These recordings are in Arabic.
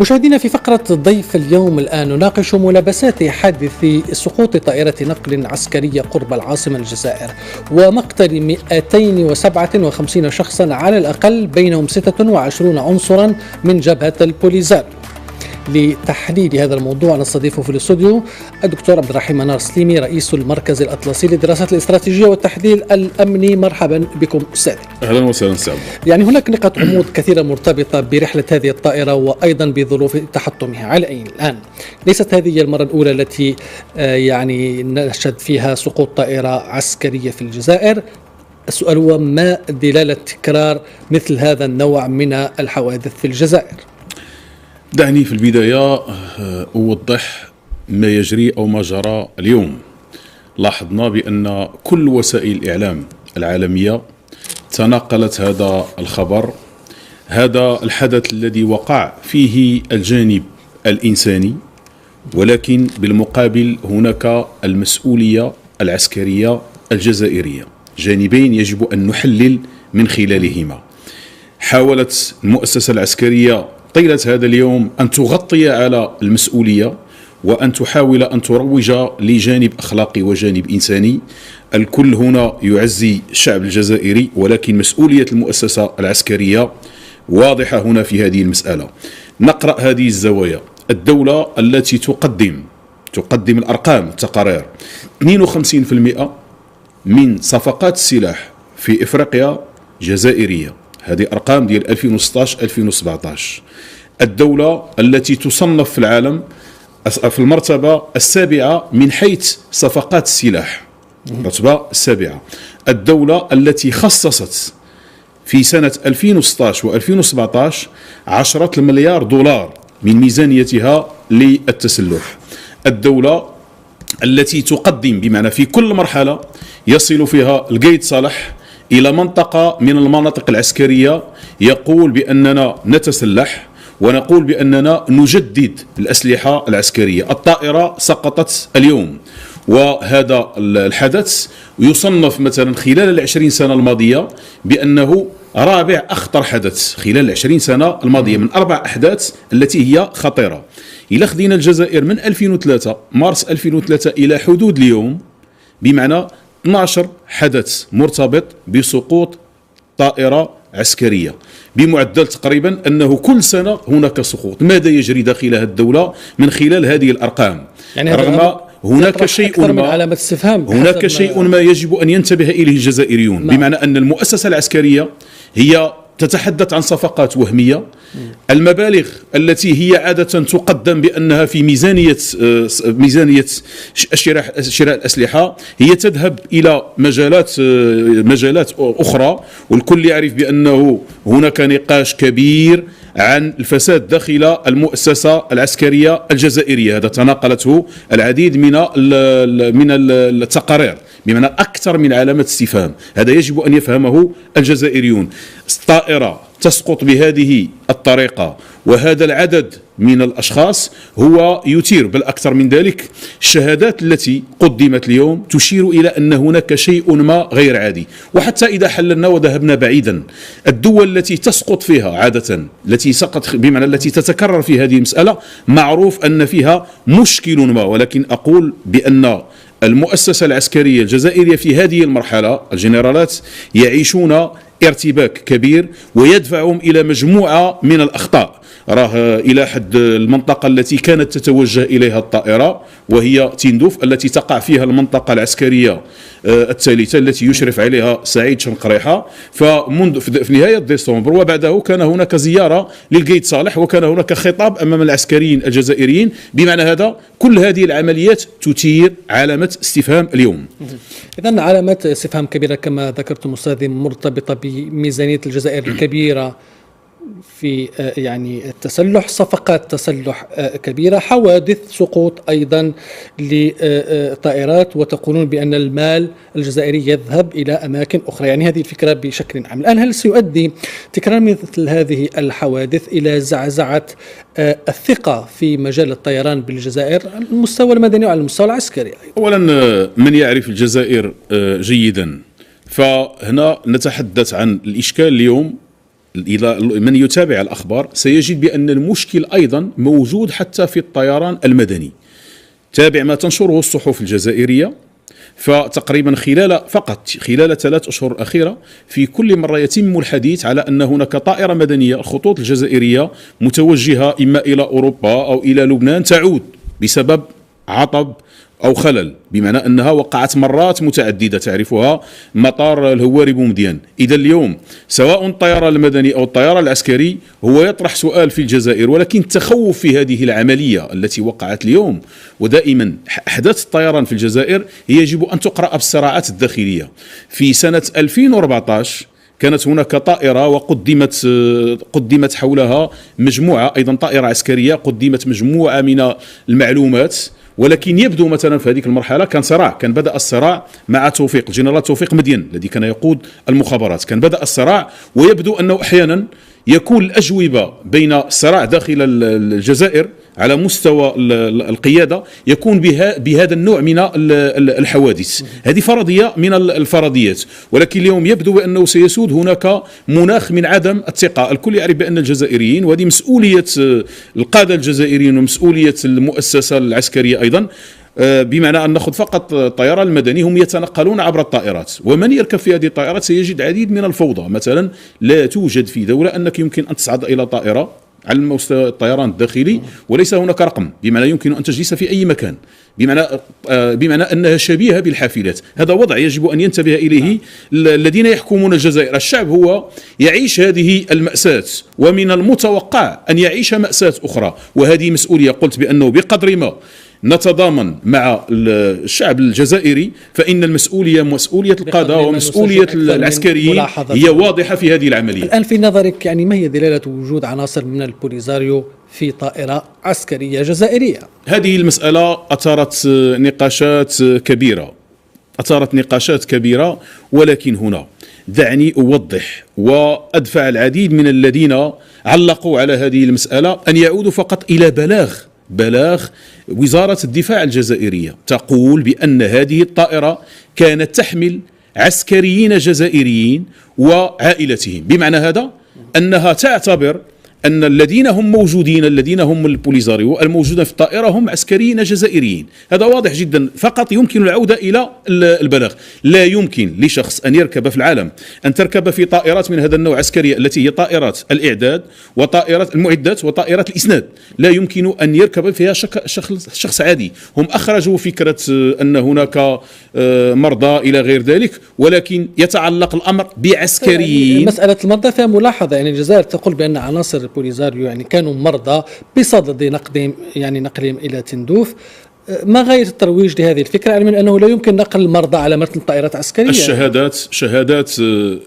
مشاهدينا، في فقرة ضيف اليوم الآن نناقش ملابسات حادث سقوط طائرة نقل عسكرية قرب العاصمة الجزائر ومقتل 257 شخصا على الأقل، بينهم 26 عنصرا من جبهة البوليزاريو. لتحليل هذا الموضوع نستضيفه في الاستوديو الدكتور عبد الرحيم منار سليمي، رئيس المركز الأطلسي للدراسات الاستراتيجية والتحليل الأمني. مرحبا بكم أستاذ. أهلا وسهلا سعد. يعني هناك نقاط غموض كثيرة مرتبطة برحلة هذه الطائرة وأيضا بظروف تحطمها. على أي الآن ليست هذه المرة الأولى التي نشهد فيها سقوط طائرة عسكرية في الجزائر. السؤال هو: ما دلالة تكرار مثل هذا النوع من الحوادث في الجزائر؟ دعني في البداية أوضح ما يجري أو ما جرى اليوم. لاحظنا بأن كل وسائل الإعلام العالمية تناقلت هذا الخبر، هذا الحدث الذي وقع فيه الجانب الإنساني، ولكن بالمقابل هناك المسؤولية العسكرية الجزائرية، جانبين يجب أن نحلل من خلالهما. حاولت المؤسسة العسكرية طيلة هذا اليوم أن تغطي على المسؤولية وأن تحاول أن تروج لجانب أخلاقي وجانب إنساني. الكل هنا يعزي الشعب الجزائري، ولكن مسؤولية المؤسسة العسكرية واضحة هنا في هذه المسألة. نقرأ هذه الزوايا. الدولة التي تقدم الأرقام، التقارير: 52% من صفقات السلاح في إفريقيا جزائرية. هذه أرقام ديال 2016-2017. الدولة التي تصنف في العالم في المرتبة السابعة من حيث صفقات السلاح، المرتبة السابعة. الدولة التي خصصت في سنة 2016 و2017 10 مليار دولار من ميزانيتها للتسلح. الدولة التي تقدم، بمعنى في كل مرحلة يصل فيها القايد صالح إلى منطقة من المناطق العسكرية يقول بأننا نتسلح ونقول بأننا نجدد الأسلحة العسكرية. الطائرة سقطت اليوم، وهذا الحدث يصنف مثلا خلال 20 سنة الماضية بأنه رابع أخطر حدث خلال 20 سنة الماضية من 4 أحداث التي هي خطيرة. إلى خذينا الجزائر من 2003 مارس 2003 إلى حدود اليوم، بمعنى 12 حدث مرتبط بسقوط طائرة عسكرية، بمعدل تقريبا أنه كل سنة هناك سقوط. ماذا يجري داخل الدولة من خلال هذه الأرقام؟ يعني رغم هناك شيء ما، علامة استفهام، هناك شيء ما يجب أن ينتبه إليه الجزائريون. بمعنى أن المؤسسة العسكرية هي تتحدث عن صفقات وهمية. المبالغ التي هي عادة تقدم بأنها في ميزانية شراء الأسلحة هي تذهب إلى مجالات أخرى، والكل يعرف بأنه هناك نقاش كبير عن الفساد داخل المؤسسة العسكرية الجزائرية. هذا تناقلته العديد من التقارير، بمعنى أكثر من علامة استفهام. هذا يجب أن يفهمه الجزائريون. الطائرة تسقط بهذه الطريقة وهذا العدد من الأشخاص هو يثير، بل أكثر من ذلك. الشهادات التي قدمت اليوم تشير إلى أن هناك شيء ما غير عادي. وحتى إذا حللنا وذهبنا بعيدا، الدول التي تسقط فيها عادة، بمعنى التي تتكرر في هذه المسألة، معروف أن فيها مشكل ما. ولكن أقول بأن المؤسسة العسكرية الجزائرية في هذه المرحلة، الجنرالات يعيشون ارتباك كبير ويدفعهم إلى مجموعة من الأخطاء. راه إلى حد المنطقة التي كانت تتوجه إليها الطائرة، وهي تندوف التي تقع فيها المنطقة العسكرية الثالثة التي يشرف عليها سعيد شنقريحة. فمنذ في نهاية ديسمبر وبعده كان هناك زيارة للقايد صالح، وكان هناك خطاب أمام العسكريين الجزائريين. بمعنى هذا كل هذه العمليات تثير علامة استفهام اليوم. إذن علامات استفهام كبيرة كما ذكرتم أستاذي، مرتبطة بميزانية الجزائر الكبيرة في التسلح، صفقات تسلح كبيرة، حوادث سقوط أيضا لطائرات، وتقولون بأن المال الجزائري يذهب إلى أماكن أخرى. يعني هذه الفكرة بشكل عام. الآن هل سيؤدي تكرار مثل هذه الحوادث إلى زعزعة الثقة في مجال الطيران بالجزائر على المستوى المدني وعلى المستوى العسكري؟ أولا، من يعرف الجزائر جيدا، فهنا نتحدث عن الإشكال اليوم إذا من يتابع الأخبار سيجد بأن المشكل أيضا موجود حتى في الطيران المدني. تابع ما تنشره الصحف الجزائرية، فتقريبا خلال 3 أشهر الأخيرة في كل مرة يتم الحديث على أن هناك طائرة مدنية الخطوط الجزائرية متوجهة إما إلى أوروبا أو إلى لبنان تعود بسبب عطب أو خلل، بمعنى أنها وقعت مرات متعددة تعرفها مطار الهواري بومدين. إذا اليوم سواء الطيران المدني أو الطيران العسكري هو يطرح سؤال في الجزائر، ولكن التخوف في هذه العملية التي وقعت اليوم، ودائما أحداث الطيران في الجزائر يجب أن تقرأ بالصراعات الداخلية. في سنة 2014 كانت هناك طائرة قدمت حولها مجموعة، أيضا طائرة عسكرية قدمت مجموعة من المعلومات، ولكن يبدو مثلا في هذه المرحله كان بدأ الصراع مع الجنرال توفيق مدين الذي كان يقود المخابرات. كان بدأ الصراع، ويبدو انه احيانا يكون الاجوبه بين الصراع داخل الجزائر على مستوى القياده يكون بهذا النوع من الحوادث. هذه فرضيه من الفرضيات، ولكن اليوم يبدو بانه سيسود هناك مناخ من عدم الثقه. الكل يعرف بان الجزائريين، وهذه مسؤوليه القاده الجزائريين ومسؤوليه المؤسسه العسكريه ايضا، بمعنى أن نأخذ فقط الطيران المدني، هم يتنقلون عبر الطائرات، ومن يركب في هذه الطائرات سيجد عديد من الفوضى. مثلا لا توجد في دولة أنك يمكن أن تصعد إلى طائرة على مستوى الطيران الداخلي وليس هناك رقم، بمعنى يمكن أن تجلس في أي مكان، بمعنى أنها شبيهة بالحافلات. هذا وضع يجب أن ينتبه إليه الذين يحكمون الجزائر. الشعب هو يعيش هذه المأساة، ومن المتوقع أن يعيش مأساة أخرى، وهذه مسؤولية. قلت بأنه بقدر ما نتضامن مع الشعب الجزائري فإن المسؤولية مسؤولية القادة ومسؤولية العسكريين هي واضحة في هذه العملية. الآن في نظرك يعني ما هي دلالة وجود عناصر من البوليزاريو في طائرة عسكرية جزائرية؟ هذه المسألة أثارت نقاشات كبيرة، ولكن هنا دعني أوضح وأدفع العديد من الذين علقوا على هذه المسألة أن يعودوا فقط إلى بلاغ وزارة الدفاع الجزائرية تقول بأن هذه الطائرة كانت تحمل عسكريين جزائريين وعائلتهم، بمعنى هذا أنها تعتبر أن الذين هم البوليزاريو الموجودين في الطائرة هم عسكريين جزائريين. هذا واضح جدا، فقط يمكن العودة إلى البلاغ. لا يمكن لشخص أن يركب في العالم أن تركب في طائرات من هذا النوع عسكرية التي هي طائرات الإعداد وطائرات المعدات وطائرات الإسناد، لا يمكن أن يركب فيها شخص عادي. هم أخرجوا فكرة أن هناك مرضى إلى غير ذلك، ولكن يتعلق الأمر بعسكريين. مسألة المرضى فيها ملاحظة، يعني الجزائر تقول بأن عناصر البوليزاريو يعني كانوا مرضى بصدد نقلهم إلى تندوف. ما غاية الترويج لهذه الفكرة، علما أنه لا يمكن نقل المرضى على متن طائرات عسكرية؟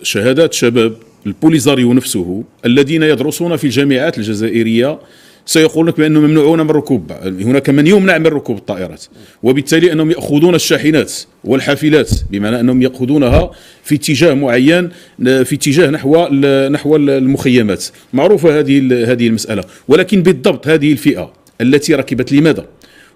شهادات شباب البوليزاريو نفسه الذين يدرسون في الجامعات الجزائرية سيقول لك بأنهم ممنوعون من ركوب، هناك من يمنع من ركوب الطائرات، وبالتالي أنهم يأخذون الشاحنات والحافلات، بمعنى أنهم يأخذونها في اتجاه معين، في اتجاه نحو المخيمات. معروفة هذه المسألة، ولكن بالضبط هذه الفئة التي ركبت لماذا؟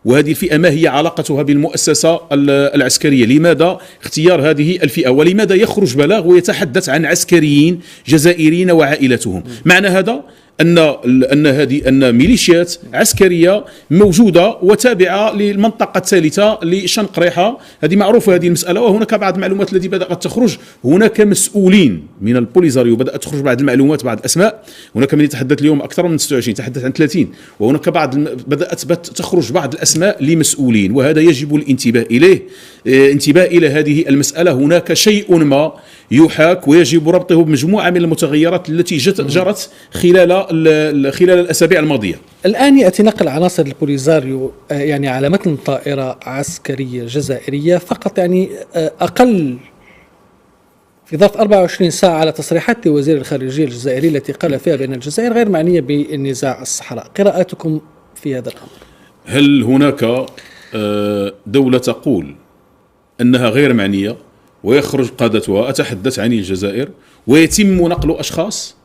وهذه الفئة ما هي علاقتها بالمؤسسة العسكرية؟ لماذا اختيار هذه الفئة؟ ولماذا يخرج بلاغ ويتحدث عن عسكريين جزائريين وعائلتهم؟ معنى هذا أن ميليشيات عسكرية موجودة وتابعة للمنطقة الثالثة لشنقريحة. هذه معروفة هذه المسألة، وهناك بعض المعلومات التي بدأت تخرج. هناك مسؤولين من البوليزاريو بدأت تخرج بعض المعلومات، بعض الأسماء. هناك من يتحدث اليوم أكثر من 26، يتحدث عن 30، وهناك بدأت تخرج بعض الأسماء لمسؤولين، وهذا يجب الانتباه إلى هذه المسألة. هناك شيء ما يحاك ويجب ربطه بمجموعة من المتغيرات التي جرت خلال الأسابيع الماضية. الآن يأتي نقل عناصر البوليزاريو يعني على متن طائرة عسكرية جزائرية فقط، يعني أقل في ظرف 24 ساعة على تصريحات وزير الخارجية الجزائري التي قال فيها بأن الجزائر غير معنية بالنزاع الصحراء. قراءتكم في هذا الأمر؟ هل هناك دولة تقول أنها غير معنية ويخرج قادتها، أتحدث عن الجزائر، ويتم نقل أشخاص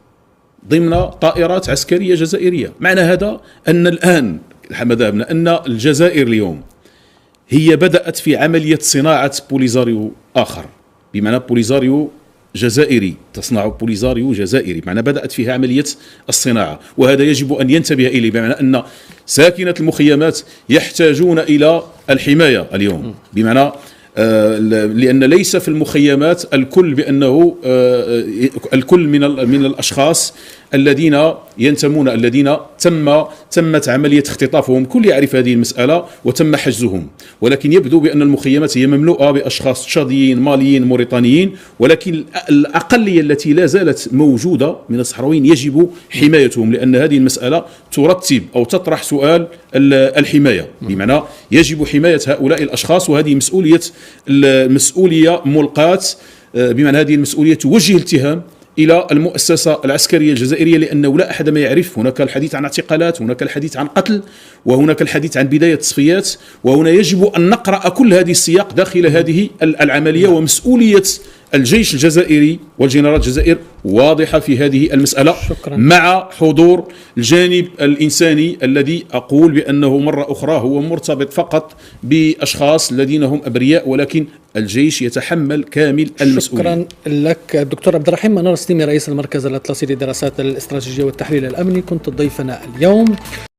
ضمن طائرات عسكرية جزائرية؟ معنى هذا أن الآن مذهبنا أن الجزائر اليوم هي بدأت في عملية صناعة بوليزاريو آخر، بمعنى بوليزاريو جزائري تصنع بوليزاريو جزائري، معنى بدأت فيها عملية الصناعة، وهذا يجب أن ينتبه إليه، بمعنى أن ساكنة المخيمات يحتاجون إلى الحماية اليوم، بمعنى لأن ليس في المخيمات الكل بأنه الكل من الأشخاص الذين ينتمون، الذين تمت عملية اختطافهم، كل يعرف هذه المسألة وتم حجزهم، ولكن يبدو بأن المخيمات هي مملوءة بأشخاص تشاديين ماليين موريتانيين، ولكن الأقلية التي لا زالت موجودة من الصحراويين يجب حمايتهم، لأن هذه المسألة ترتب أو تطرح سؤال الحماية، بمعنى يجب حماية هؤلاء الأشخاص، وهذه مسؤولية ملقاة، بمعنى هذه المسؤولية توجه الاتهام إلى المؤسسة العسكرية الجزائرية، لأنه لا أحد ما يعرف. هناك الحديث عن اعتقالات، هناك الحديث عن قتل، وهناك الحديث عن بداية تصفيات، وهنا يجب أن نقرأ كل هذه السياق داخل هذه العملية، ومسؤولية الجيش الجزائري والجنرال الجزائر واضحة في هذه المسألة. شكرا. مع حضور الجانب الإنساني الذي أقول بأنه مرة أخرى هو مرتبط فقط بأشخاص الذين هم أبرياء، ولكن الجيش يتحمل كامل المسؤولية. شكرا لك دكتور عبد الرحيم منار سليمي، رئيس المركز الأطلسي للدراسات الاستراتيجية والتحليل الأمني، كنت ضيفنا اليوم.